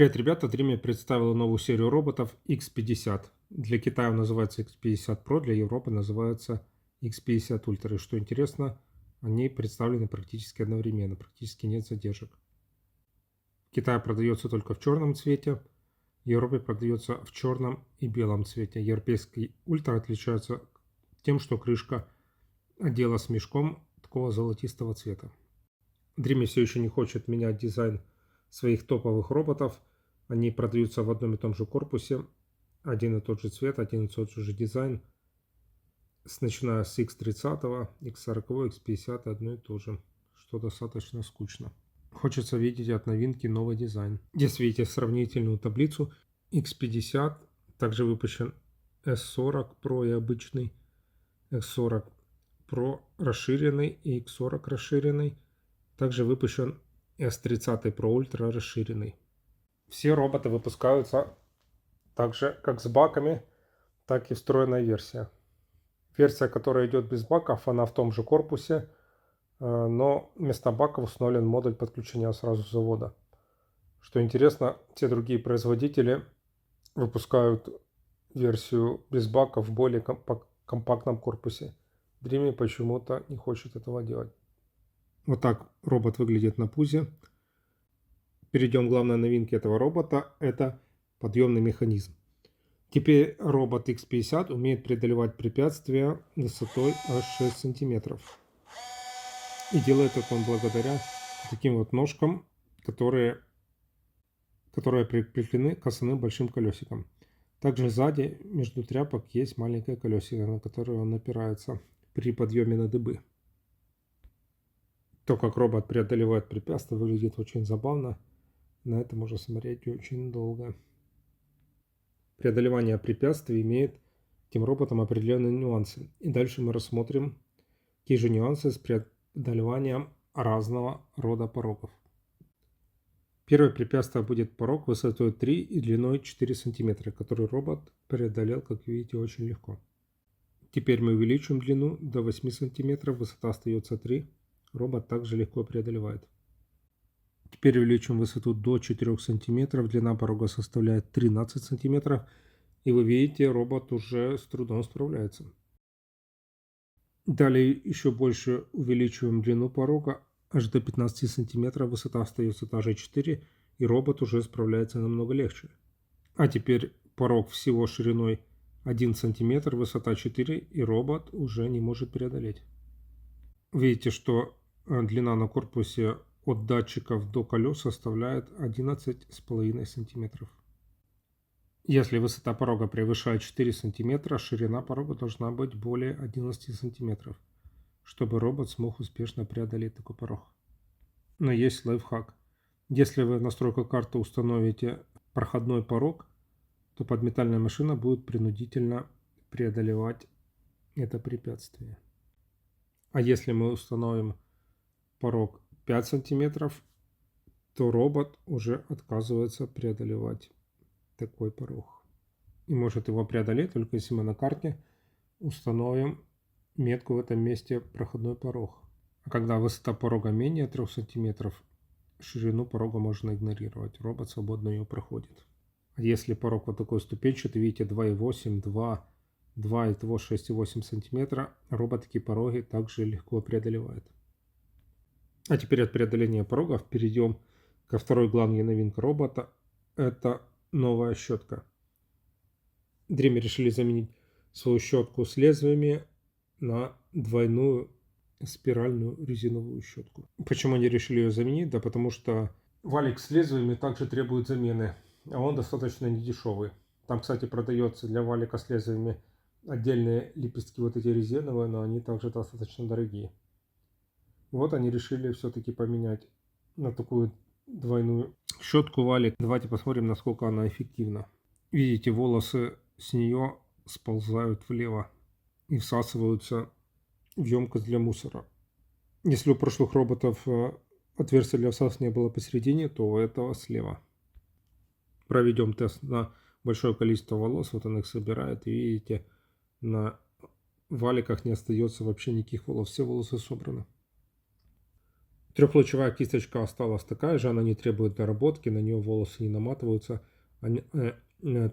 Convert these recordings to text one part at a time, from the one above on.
Привет, ребята! Dreame представила новую серию роботов X50. Для Китая он называется X50 Pro, для Европы называется X50 Ultra. И что интересно, они представлены практически одновременно, практически нет задержек. В Китае продается только в черном цвете, в Европе продается в черном и белом цвете. Европейский Ultra отличается тем, что крышка отдела с мешком такого золотистого цвета. Dreame все еще не хочет менять дизайн своих топовых роботов. Они продаются в одном и том же корпусе, один и тот же цвет, один и тот же дизайн, начиная с X30, X40, X50 одно и то же, что достаточно скучно. Хочется видеть от новинки новый дизайн. Здесь видите сравнительную таблицу X50, также выпущен S40 Pro и обычный, X40 Pro расширенный и X40 расширенный. Также выпущен S30 Pro Ultra расширенный. Все роботы выпускаются так же, как с баками, так и встроенная версия. Версия, которая идет без баков, она в том же корпусе, но вместо баков установлен модуль подключения сразу с завода. Что интересно, все другие производители выпускают версию без баков в более компактном корпусе. Dreame почему-то не хочет этого делать. Вот так робот выглядит на пузе. Перейдем к главной новинке этого робота. Это подъемный механизм. Теперь робот X50 умеет преодолевать препятствия высотой аж 6 сантиметров. И делает это он благодаря таким вот ножкам, которые прикреплены к основным большим колесикам. Также сзади между тряпок есть маленькое колесико, на которое он опирается при подъеме на дыбы. То, как робот преодолевает препятствия, выглядит очень забавно. На это можно смотреть очень долго. Преодолевание препятствий имеет этим роботом определенные нюансы. И дальше мы рассмотрим те же нюансы с преодолеванием разного рода порогов. Первое препятствие будет порог высотой 3 и длиной 4 см, который робот преодолел, как видите, очень легко. Теперь мы увеличим длину до 8 см, высота остается 3, робот также легко преодолевает. Теперь увеличим высоту до 4 см, длина порога составляет 13 см, и вы видите, робот уже с трудом справляется. Далее еще больше увеличиваем длину порога, аж до 15 см, высота остается та же 4, и робот уже справляется намного легче. А теперь порог всего шириной 1 см, высота 4, и робот уже не может преодолеть. Видите, что длина на корпусе от датчиков до колес составляет 11,5 см. Если высота порога превышает 4 см, ширина порога должна быть более 11 см, чтобы робот смог успешно преодолеть такой порог. Но есть лайфхак. Если вы в настройках карты установите проходной порог, то подметальная машина будет принудительно преодолевать это препятствие. А если мы установим порог 5 см, то робот уже отказывается преодолевать такой порог. И может его преодолеть только если мы на карте установим метку в этом месте проходной порог. А когда высота порога менее 3 см, ширину порога можно игнорировать. Робот свободно ее проходит. А если порог вот такой ступенчатый, видите, 2,8, 2, 2 и 6,8 см, робот такие пороги также легко преодолевает. А теперь от преодоления порогов перейдем ко второй главной новинке робота. Это новая щетка. Dreame решили заменить свою щетку с лезвиями на двойную спиральную резиновую щетку. Почему они решили ее заменить? Да потому что валик с лезвиями также требует замены, а он достаточно недешевый. Там, кстати, продается для валика с лезвиями отдельные лепестки вот эти резиновые, но они также достаточно дорогие. Вот они решили все-таки поменять на такую двойную щетку валик. Давайте посмотрим, насколько она эффективна. Видите, волосы с нее сползают влево и всасываются в емкость для мусора. Если у прошлых роботов отверстие для всасывания было посередине, то у этого слева. Проведем тест на большое количество волос. Вот он их собирает. И видите, на валиках не остается вообще никаких волос. Все волосы собраны. Трехлучевая кисточка осталась такая же, она не требует доработки, на нее волосы не наматываются.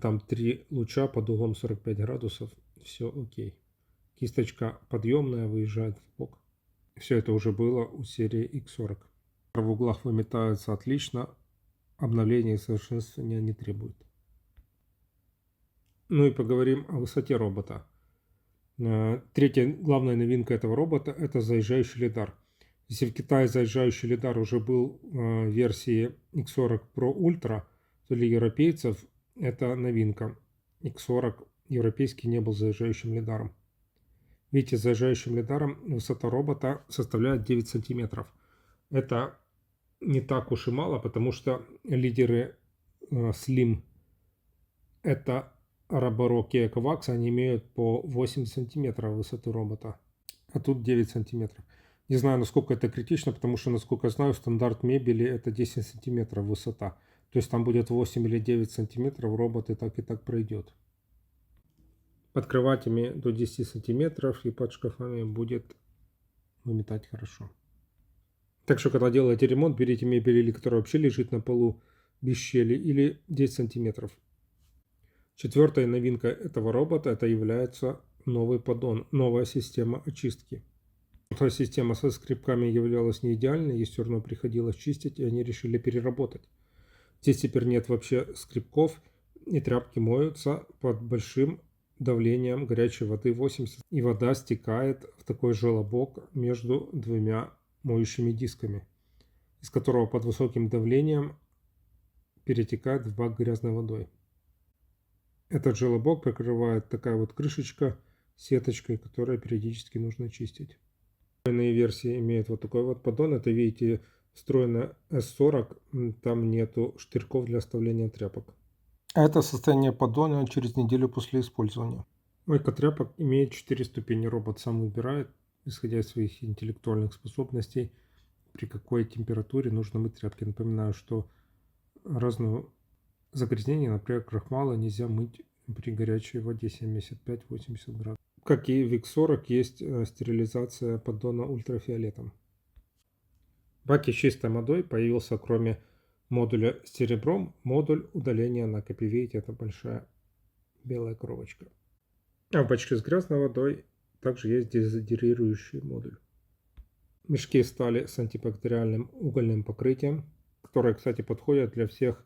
Там 3 луча под углом 45 градусов, все окей. Кисточка подъемная, выезжает в бок. Все это уже было у серии X40. В углах выметаются отлично, обновления и совершенствования не требует. Ну и поговорим о высоте робота. Третья главная новинка этого робота – это заезжающий лидар. Если в Китае заезжающий лидар уже был в версии X40 Pro Ultra, то для европейцев это новинка. X40 европейский не был заезжающим лидаром. Видите, с заезжающим лидаром высота робота составляет 9 сантиметров. Это не так уж и мало, потому что лидеры Slim – это Roborock и Ecovacs, они имеют по 8 сантиметров высоты робота, а тут 9 сантиметров. Не знаю, насколько это критично, потому что, насколько я знаю, стандарт мебели это 10 сантиметров высота. То есть там будет 8 или 9 сантиметров, робот и так пройдет. Под кроватями до 10 сантиметров и под шкафами будет выметать хорошо. Так что, когда делаете ремонт, берите мебель, которая вообще лежит на полу без щели, или 10 сантиметров. Четвертая новинка этого робота, это является новый поддон, новая система очистки. Эта система со скребками являлась не идеальной, ей все равно приходилось чистить, и они решили переработать. Здесь теперь нет вообще скребков, и тряпки моются под большим давлением горячей воды 80, и вода стекает в такой желобок между двумя моющими дисками, из которого под высоким давлением перетекает в бак грязной водой. Этот желобок прикрывает такая вот крышечка сеточкой, которую периодически нужно чистить. Встроенные версии имеют вот такой вот поддон. Это, видите, встроена S40, там нету штырьков для оставления тряпок. Это состояние поддона через неделю после использования. Мойка тряпок имеет 4 ступени. Робот сам выбирает, исходя из своих интеллектуальных способностей, при какой температуре нужно мыть тряпки. Напоминаю, что разные загрязнения, например, крахмала, нельзя мыть при горячей воде 75-80 градусов. Как и в X40, есть стерилизация поддона ультрафиолетом. В баке с чистой водой появился, кроме модуля с серебром, модуль удаления накопи. Видите, это большая белая коробочка. А в бачке с грязной водой также есть дезодорирующий модуль. Мешки стали с антибактериальным угольным покрытием, которые, кстати, подходят для всех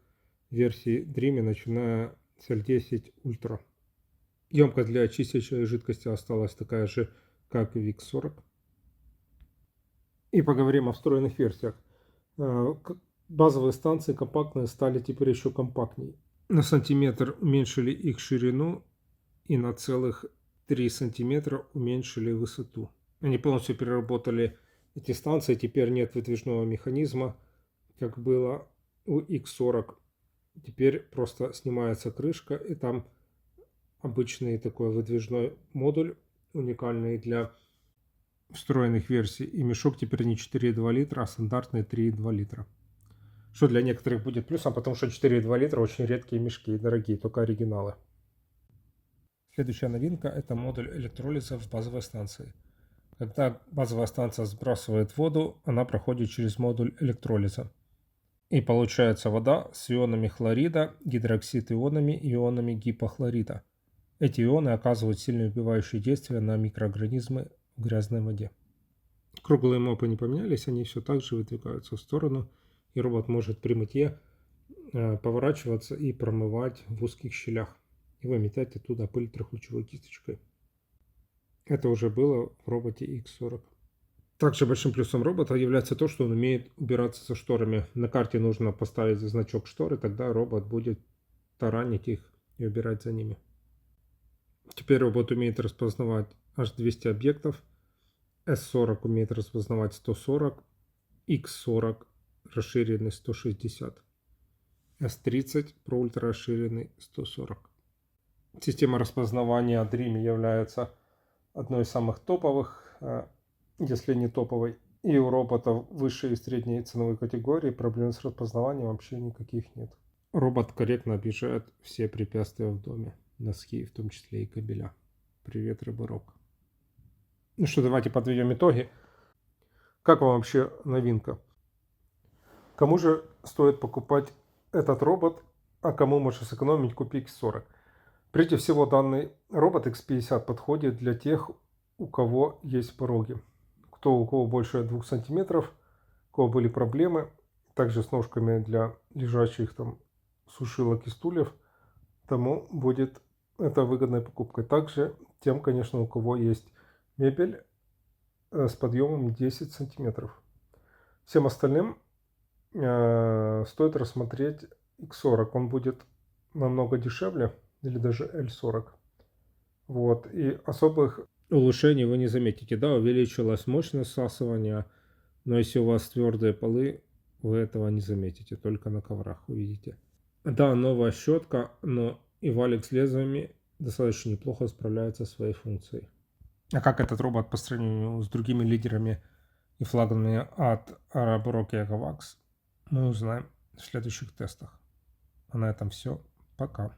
версий Dreamy, начиная с L10 Ultra. Емкость для чистящей жидкости осталась такая же, как и в X40. И поговорим о встроенных версиях. Базовые станции компактные стали теперь еще компактнее. На сантиметр уменьшили их ширину и на целых 3 сантиметра уменьшили высоту. Они полностью переработали эти станции. Теперь нет выдвижного механизма, как было у X40. Теперь просто снимается крышка, и там обычный такой выдвижной модуль, уникальный для встроенных версий. И мешок теперь не 4,2 литра, а стандартные 3,2 литра. Что для некоторых будет плюсом, потому что 4,2 литра очень редкие мешки, дорогие, только оригиналы. Следующая новинка – это модуль электролиза в базовой станции. Когда базовая станция сбрасывает воду, она проходит через модуль электролиза. И получается вода с ионами хлорида, гидроксид-ионами и ионами гипохлорида. Эти ионы оказывают сильное убивающее действие на микроорганизмы в грязной воде. Круглые мопы не поменялись, они все так же выдвигаются в сторону, и робот может при мытье поворачиваться и промывать в узких щелях и выметать оттуда пыль трехлучевой кисточкой. Это уже было в роботе X40. Также большим плюсом робота является то, что он умеет убираться со шторами. На карте нужно поставить значок шторы, тогда робот будет таранить их и убирать за ними. Теперь робот умеет распознавать аж 200 объектов. S40 умеет распознавать 140, X40 расширенный 160, S30 Pro Ultra расширенный 140. Система распознавания Dreamy является одной из самых топовых, если не топовой. И у роботов высшей и средней ценовой категории проблем с распознаванием вообще никаких нет. Робот корректно объезжает все препятствия в доме, носки, в том числе и кабеля. Привет, Roborock. Ну что, давайте подведем итоги. Как вам вообще новинка? Кому же стоит покупать этот робот, а кому можно сэкономить, купить X40? Прежде всего, данный робот X50 подходит для тех, у кого есть пороги. У кого больше 2 сантиметров, у кого были проблемы, также с ножками для лежачих там сушилок и стульев, тому будет это выгодной покупкой. Также тем, конечно, у кого есть мебель с подъемом 10 сантиметров. Всем остальным стоит рассмотреть X40. Он будет намного дешевле, или даже L40. Вот. И особых улучшений вы не заметите. Да, увеличилась мощность всасывания, но если у вас твердые полы, вы этого не заметите, только на коврах увидите. Да, новая щетка, но и валик с лезвиями достаточно неплохо справляется со своей функцией. А как этот робот по сравнению с другими лидерами и флагманами от Roborock и Ecovacs, мы узнаем в следующих тестах. А на этом все. Пока.